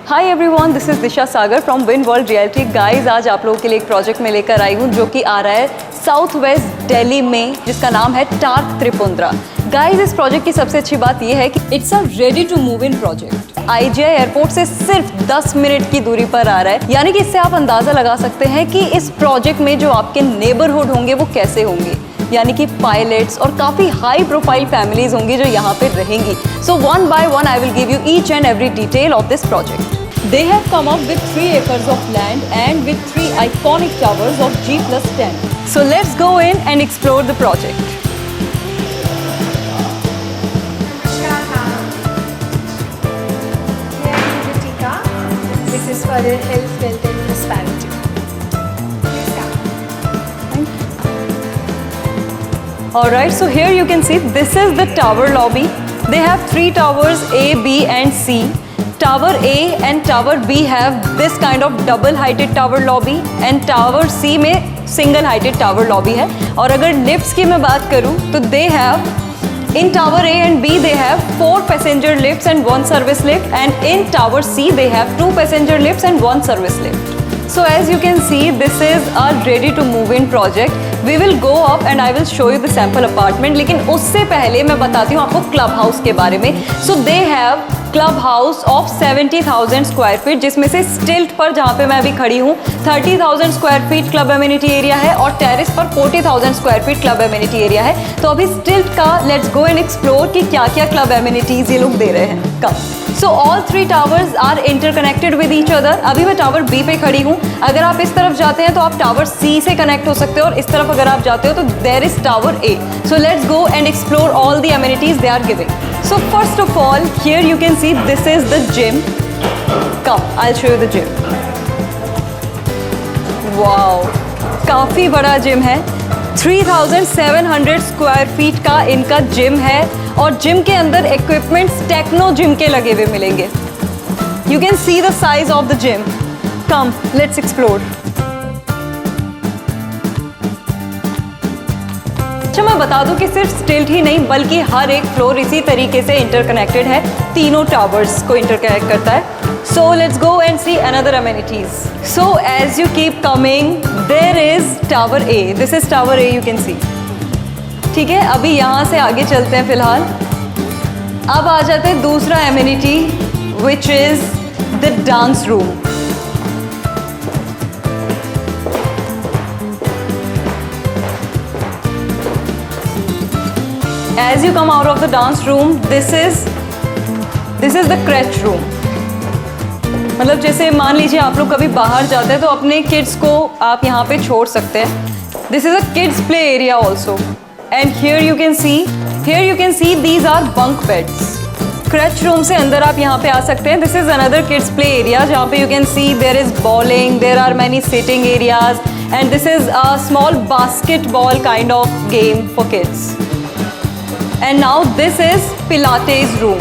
Hi everyone, this is Disha Sagar from win world reality. Guys, आज आप लोगों के लिए एक प्रोजेक्ट में लेकर आई हूँ जो कि आ रहा है साउथ वेस्ट दिल्ली में, जिसका नाम है टार्क त्रिपुंद्रा। गाइस, इस प्रोजेक्ट की सबसे अच्छी बात यह है कि it's a ready to move in project. IGI airport से सिर्फ 10 मिनट की दूरी पर आ रहा है, यानी कि इससे आप अंदाजा लगा सकते हैं कि इस प्रोजेक्ट में जो आपके नेबरहुड होंगे वो कैसे होंगे, यानी कि पायलट्स और काफ़ी हाई प्रोफाइल फैमिलीज होंगी जो यहाँ पे रहेंगी। So one by one I will give you each and every detail of this project. They have come up with 3 acres of land and with 3 iconic towers of G+10. So let's go in and explore the project. This is for health, wealth and prosperity. Alright, so here you can see this is the tower lobby. They have 3 towers A, B and C. Tower A and Tower B have this kind of double heighted tower lobby and Tower C में single heighted tower lobby है। और अगर lifts की मैं बात करूँ तो they have in Tower A and B they have 4 passenger lifts and 1 service lift, and in Tower C they have 2 passenger lifts and 1 service lift. So as you can see, this is a ready to move in project. We will go up and I will show you the sample apartment. लेकिन उससे पहले मैं बताती हूँ आपको club house के बारे में। So they have club house of 70,000 square feet, जिसमें से स्टिल्ट पर जहाँ पे मैं अभी खड़ी हूँ 30,000 square feet club amenity area है और टेरेस पर 40,000 square feet club amenity area है। तो अभी स्टिल्ट का लेट्स गो एंड एक्सप्लोर कि क्या क्या क्लब एमिनिटीज ये लोग दे रहे हैं। Come so all 3 towers are interconnected with each other. अभी मैं टावर बी पे खड़ी हूँ। अगर आप इस तरफ जाते हैं तो आप टावर सी से कनेक्ट हो सकते हो और इस तरफ अगर आप जाते हो तो there is tower A. So let's go and explore all the amenities they are giving. So first of all, here you can see this is the gym. Come, I'll show you the gym. Wow, काफ़ी बड़ा gym है। 3,700 square feet का इनका gym है और gym के अंदर equipments techno gym के लगे हुए मिलेंगे। You can see the size of the gym. Come, let's explore. अच्छा, मैं बता दूं कि सिर्फ स्टिल्ट ही नहीं बल्कि हर एक फ्लोर इसी तरीके से इंटरकनेक्टेड है, तीनों टावर्स को इंटरकनेक्ट करता है। So let's go and see another amenities. So as you keep coming there is tower A. This is tower A, you can see. ठीक है, अभी यहाँ से आगे चलते हैं फिलहाल। अब आ जाते हैं दूसरा amenity which is the dance room. As you come out of the dance room, this is the crèche room. मतलब जैसे मान लीजिए आप लोग कभी बाहर जाते हैं तो अपने किड्स को आप यहाँ पे छोड़ सकते हैं। This is a kids play area also. And here you can see these are bunk beds. crèche room से अंदर आप यहाँ पे आ सकते हैं। This is another kids play area जहाँ पे you can see there is bowling, there are many sitting areas, and this is a small basketball kind of game for kids. And now this is Pilates room.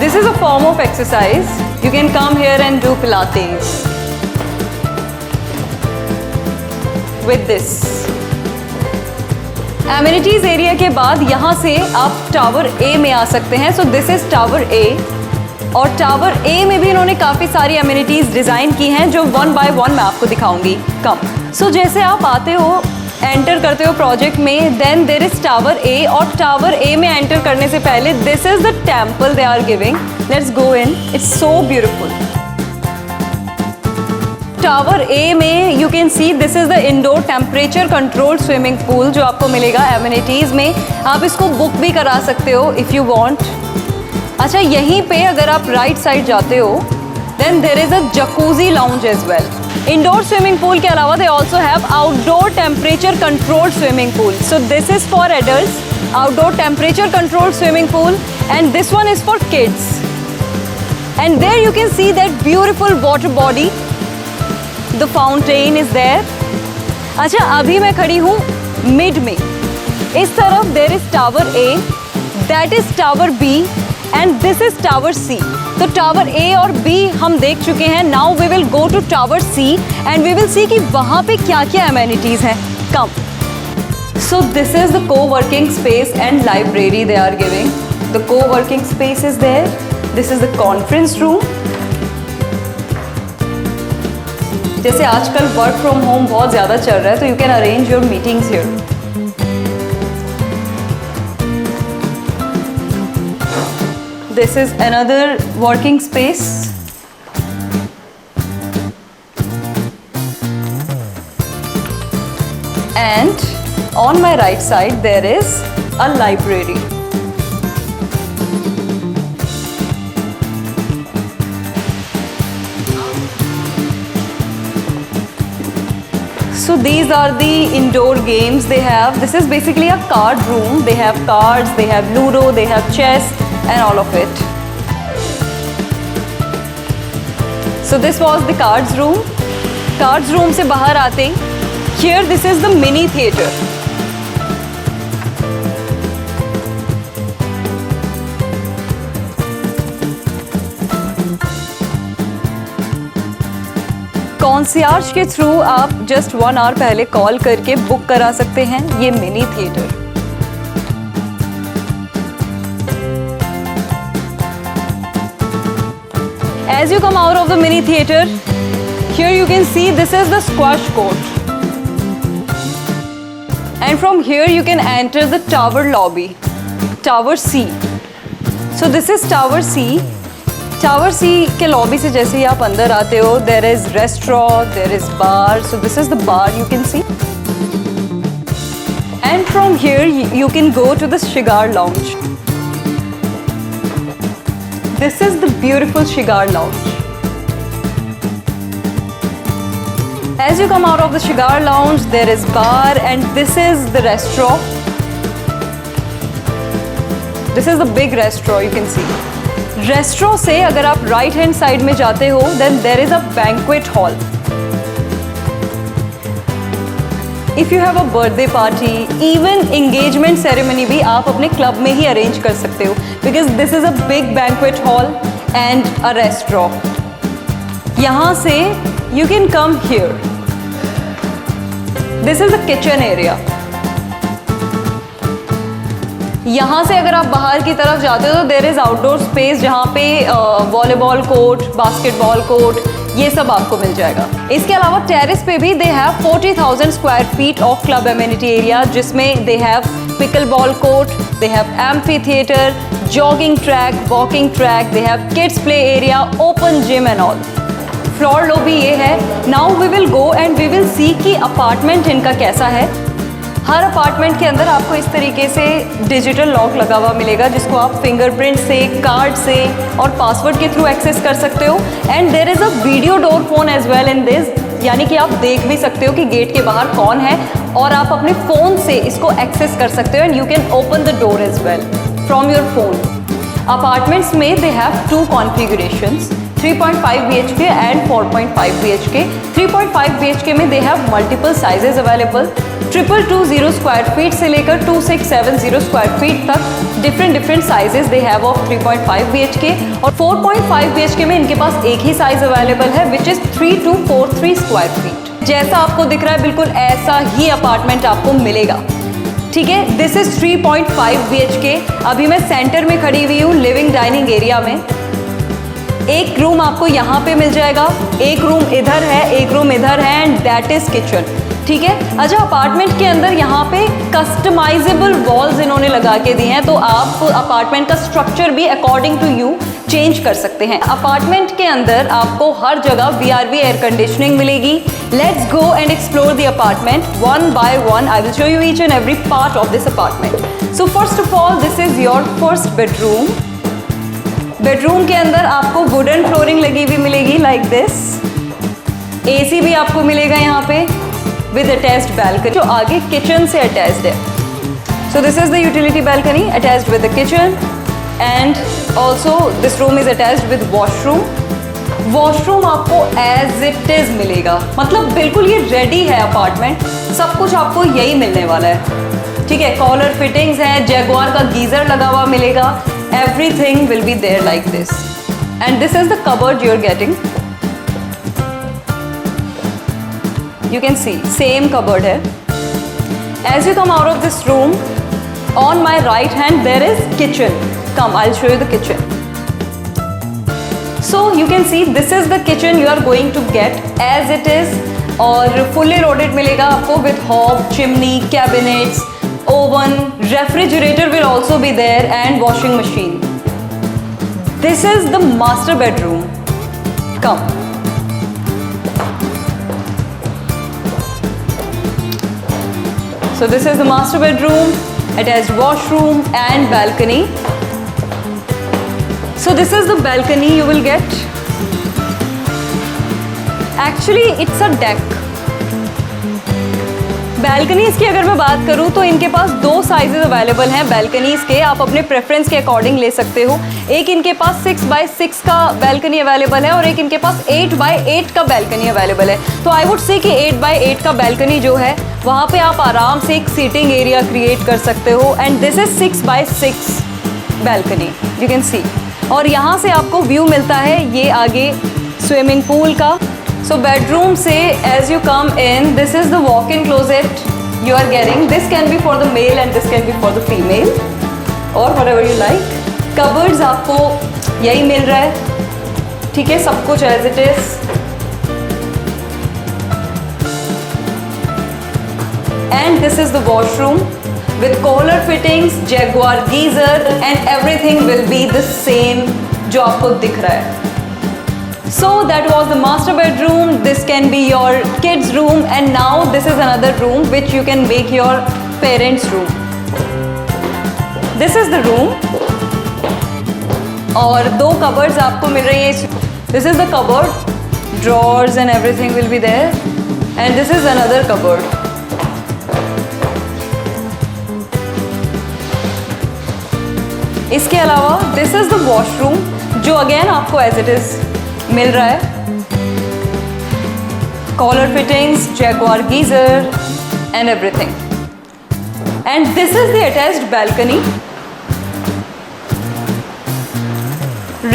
This is a form of exercise. You can come here and do Pilates with this. Amenities area के बाद यहाँ से आप tower A में आ सकते हैं। So this is tower A. और tower A में भी इन्होंने काफ़ी सारी amenities डिज़ाइन की हैं जो one by one मैं आपको दिखाऊंगी। कम So जैसे आप आते हो, एंटर करते हो प्रोजेक्ट में, then there is tower A. और टावर ए में एंटर करने से पहले this is the temple they are giving. Let's go in, it's so beautiful. Tower A में you can see this is the indoor temperature controlled swimming pool जो आपको मिलेगा amenities में। आप इसको बुक भी करा सकते हो इफ़ यू वांट। अच्छा, यहीं पे अगर आप राइट साइड जाते हो then there is a jacuzzi lounge as well. Indoor swimming pool के अलावा they also have outdoor temperature controlled swimming pool. So this is for adults, outdoor temperature controlled swimming pool, and this one is for kids. And there you can see that beautiful water body, the fountain is there. अच्छा, अभी मैं खड़ी हूँ mid में। इस तरफ there is tower A, that is tower B, and this is tower C. तो tower A और बी हम देख चुके हैं। Now we will go to tower C and we will see कि वहाँ पे क्या क्या एमेनिटीज़ हैं। कम So this is the co-working space and library they are giving. The co-working space is there This is the conference room. जैसे आजकल work from home बहुत ज़्यादा चल रहा है, तो you can arrange your meetings here. This is another working space. And on my right side there is a library. So these are the indoor games they have. This is basically a card room. They have cards, they have Ludo, they have chess and all of it. So this was the cards room. Cards room से बाहर आते ही, here this is the mini theater. कॉन्सियार्ज के through आप just 1 our पहले call करके book करा सकते हैं ये mini theatre. As you come out of the mini theater, here you can see this is the squash court. And from here you can enter the tower lobby, Tower C. So this is Tower C. Tower C के lobby से जैसे ही आप अंदर आते हो, there is restaurant, there is bar. So this is the bar you can see. And from here you can go to the Shigar Lounge. This is the beautiful Shigar Lounge. As you come out of the Shigar Lounge, there is bar and this is the restaurant. This is the big restaurant you can see. Resto से अगर आप right hand side में जाते हो, then there is a banquet hall. If you have a birthday party, even engagement ceremony भी आप अपने club में ही अरेंज कर सकते हो, because this is a big banquet hall and a resto. यहाँ से you can come here. This is the kitchen area. यहाँ से अगर आप बाहर की तरफ जाते हो तो देयर इज़ आउटडोर स्पेस जहाँ पे वॉलीबॉल कोर्ट, बास्केटबॉल कोर्ट, ये सब आपको मिल जाएगा. इसके अलावा टेरेस पे भी they have 40,000 square feet of club amenity area, जिसमें they have pickle ball court, they have amphitheatre, jogging track, walking track, they have kids play area, open gym and all. Floor lobby ये है. Now we will go and we will see कि apartment इनका कैसा है. हर apartment के अंदर आपको इस तरीके से डिजिटल लॉक लगा हुआ मिलेगा, जिसको आप फिंगरप्रिंट से, कार्ड से और पासवर्ड के थ्रू एक्सेस कर सकते हो. And there is a video door phone as well in this, यानी कि आप देख भी सकते हो कि गेट के बाहर कौन है और आप अपने फ़ोन से इसको एक्सेस कर सकते हो. And you can open the door as well from your phone. Apartments में they have 2 configurations, 3.5 BHK and 4.5 BHK. 3.5 BHK में they have multiple sizes available. 2220 square feet से लेकर 2670 स्क्वायर फीट तक different sizes they have of 3.5 BHK. और 4.5 BHK में इनके पास एक ही size available है, विच इज़ 3243 स्क्वायर फीट. जैसा आपको दिख रहा है बिल्कुल ऐसा ही अपार्टमेंट आपको मिलेगा. ठीक है, दिस इज़ 3.5 BHK. अभी मैं सेंटर में खड़ी हुई हूँ लिविंग डाइनिंग एरिया में. एक रूम आपको यहाँ पे मिल जाएगा, एक रूम इधर है, एक रूम इधर है, एंड दैट इज़ किचन. ठीक है. अच्छा, अपार्टमेंट के अंदर यहाँ पे कस्टमाइजेबल वॉल्स इन्होंने लगा के दी हैं, तो आप अपार्टमेंट का स्ट्रक्चर भी अकॉर्डिंग टू यू चेंज कर सकते हैं. अपार्टमेंट के अंदर आपको हर जगह VRV एयर कंडीशनिंग मिलेगी. Let's go and explore the apartment one by one. I will show you each and every part of this apartment. So first of all, this is your first bedroom. Bedroom के अंदर आपको wooden flooring लगी हुई मिलेगी like this. AC भी आपको मिलेगा यहाँ पे with attached balcony, जो आगे किचन से अटैच्ड है. So this is the utility balcony attached with the kitchen, and also this room is attached with washroom. Washroom आपको as it is मिलेगा, मतलब बिल्कुल ये रेडी है अपार्टमेंट. सब कुछ आपको यही मिलने वाला है. ठीक है, कॉलर फिटिंग्स हैं, जैगुआर का गीजर लगा हुआ मिलेगा. Everything will be there like this. And this is the cupboard you're getting. You can see same cupboard है. As you come out of this room, on my right hand there is kitchen. Come, I'll show you the kitchen. So you can see this is the kitchen you are going to get as it is, और fully loaded मिलेगा आपको with hob, chimney, cabinets, oven, refrigerator will also be there and washing machine. This is the master bedroom. Come. So this is the master bedroom. It has washroom and balcony. So this is the balcony you will get. Actually it's a deck. Balconies की अगर मैं बात करूं तो इनके पास दो sizes available हैं balconies के, आप अपने प्रेफरेंस के अकॉर्डिंग ले सकते हो। एक इनके पास 6x6 का बैल्कनी अवेलेबल है और एक इनके पास 8x8 का बैल्कनी अवेलेबल है। तो आई वुड से कि 8x8 का बैल्कनी जो है वहाँ पे आप आराम से एक सीटिंग एरिया क्रिएट कर सकते हो। And this is 6x6 balcony you can सी, और यहाँ से आपको व्यू मिलता है ये आगे स्विमिंग पूल का। So bedroom से as you come in, this is the walk-in closet you are getting. This can be for the male and this can be for the female or whatever you like. Cupboards आपको यही मिल रहा है, ठीक है, सब कुछ as it is. And this is the washroom with collar fittings, Jaguar geyser and everything will be the same जो आपको दिख रहा है. So that was the master bedroom. This can be your kids room and now this is another room which you can make your parents room. This is the room और दो cupboards आपको मिल रही है. This is the cupboard, drawers and everything will be there and this is another cupboard. इसके अलावा this is the washroom जो again आपको as it is मिल रहा है, collar fittings, Jaguar geyser and everything. And this is the attached balcony.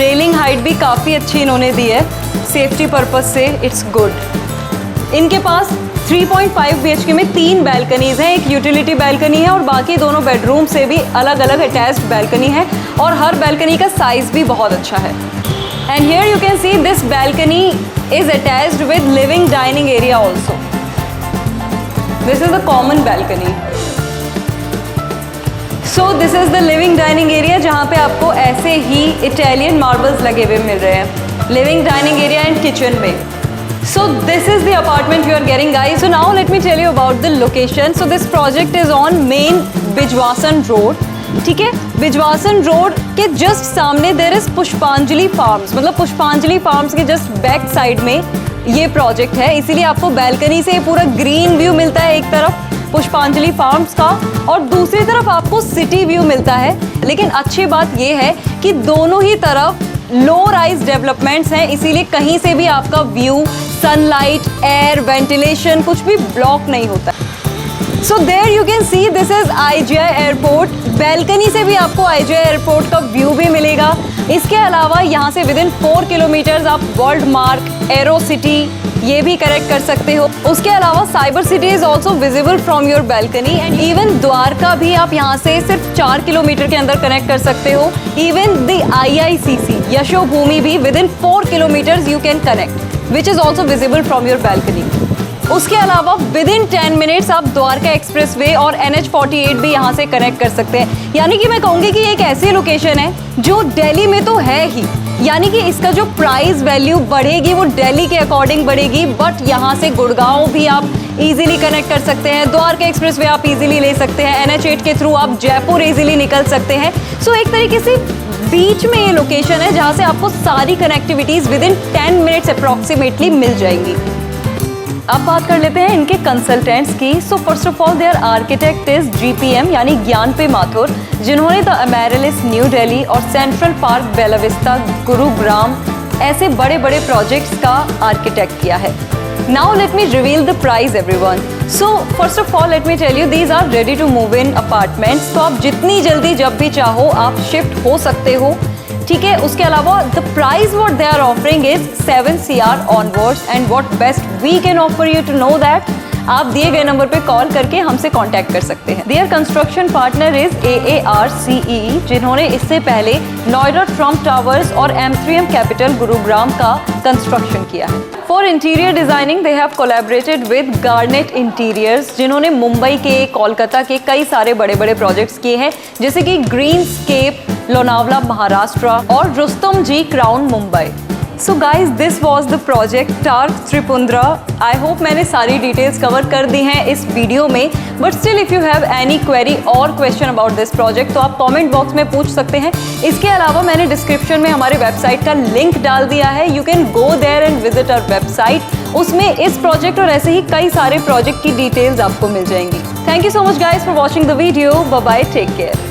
Railing height भी काफ़ी अच्छी इन्होंने दी है सेफ्टी पर्पज से, इट्स गुड. इनके पास 3.5 BHK में 3 बैल्कनीज हैं, एक यूटिलिटी बैल्कनी है और बाकी दोनों बेडरूम से भी अलग अलग अटैच्ड बैल्कनी है और हर बैल्कनी का साइज भी बहुत अच्छा है. And here you can see this balcony is attached with living dining area also. This is the common balcony. So this is the living dining area जहाँ पे आपको ऐसे ही Italian marbles लगे हुए मिल रहे हैं living dining area and kitchen में. So this is the apartment you are getting guys. So now let me tell you about the location. So this project is on main Bijwasan Road. ठीक है, Bijwasan road के just सामने there is पुष्पांजलि farms, मतलब पुष्पांजलि farms के just back side में ये प्रोजेक्ट है, इसीलिए आपको बैल्कनी से पूरा ग्रीन व्यू मिलता है एक तरफ पुष्पांजलि फार्म्स का और दूसरी तरफ आपको सिटी व्यू मिलता है. लेकिन अच्छी बात ये है कि दोनों ही तरफ लो राइज डेवलपमेंट्स हैं, इसीलिए कहीं से भी आपका व्यू, सनलाइट, एयर, वेंटिलेशन कुछ भी ब्लॉक नहीं होता. So there you can see this is IGI airport. Balcony से भी आपको IGI एयरपोर्ट का व्यू भी मिलेगा. इसके अलावा यहाँ से विदिन 4 किलोमीटर्स आप वर्ल्ड मार्क, एरो सिटी ये भी कनेक्ट कर सकते हो. उसके अलावा cyber city is also visible from your balcony and even Dwarka भी आप यहाँ से सिर्फ 4 किलोमीटर के अंदर कनेक्ट कर सकते हो. इवन द IICC यशो भूमि भी within 4 kilometres you can connect which is also visible from your balcony. उसके अलावा विदिन 10 मिनट्स आप द्वारका एक्सप्रेसवे और NH48 भी यहाँ से कनेक्ट कर सकते हैं. यानी कि मैं कहूँगी कि एक ऐसी लोकेशन है जो दिल्ली में तो है ही, यानी कि इसका जो प्राइस वैल्यू बढ़ेगी वो दिल्ली के अकॉर्डिंग बढ़ेगी, बट यहाँ से गुड़गांव भी आप इजीली कनेक्ट कर सकते हैं, द्वारका एक्सप्रेसवे आप इजीली ले सकते हैं, NH8 के थ्रू आप जयपुर इजीली निकल सकते हैं. सो एक तरीके से बीच में ये लोकेशन है जहाँ से आपको सारी कनेक्टिविटीज़ विदिन 10 मिनट्स अप्रॉक्सीमेटली मिल जाएंगी. अब बात कर लेते हैं इनके कंसल्टेंट्स की. So first of all their architect is GPM यानी ज्ञानपी माथुर, जिन्होंने द अमेरिलिस न्यू दिल्ली और Central Park Bella Vista Gurugram ऐसे बड़े बड़े प्रोजेक्ट्स का आर्किटेक्ट किया है. Now let me reveal the price everyone. So first of all let me tell you these are ready to move in apartments. तो आप जितनी जल्दी जब भी चाहो आप शिफ्ट हो सकते हो, ठीक है. उसके अलावा the price what they are offering is 7 CR onwards and what best we can offer you to know that आप दिए गए नंबर पे कॉल करके हमसे कांटेक्ट कर सकते हैं। There construction partner is AARCE, जिन्होंने इससे पहले नोएडा ट्रम्प टावर्स और M3M कैपिटल गुरुग्राम का कंस्ट्रक्शन किया है। For interior designing they have collaborated with garnet interiors, जिन्होंने मुंबई के, कोलकाता के कई सारे बड़े बड़े प्रोजेक्ट्स किए हैं, जैसे कि ग्रीन स्केप लोनावला महाराष्ट्र और Rustomjee crown Mumbai. So guys this was the project TARC Tripundra. I hope मैंने सारी डिटेल्स कवर कर दी हैं इस वीडियो में, but still if you have any query और क्वेश्चन अबाउट दिस प्रोजेक्ट तो आप कमेंट बॉक्स में पूछ सकते हैं। इसके अलावा मैंने डिस्क्रिप्शन में हमारे वेबसाइट का लिंक डाल दिया है, you can go there and visit our website. उसमें इस प्रोजेक्ट और ऐसे ही कई सारे प्रोजेक्ट की डिटेल्स आपको मिल जाएंगी। Thank you so much guys for watching the video. Bye bye, take care.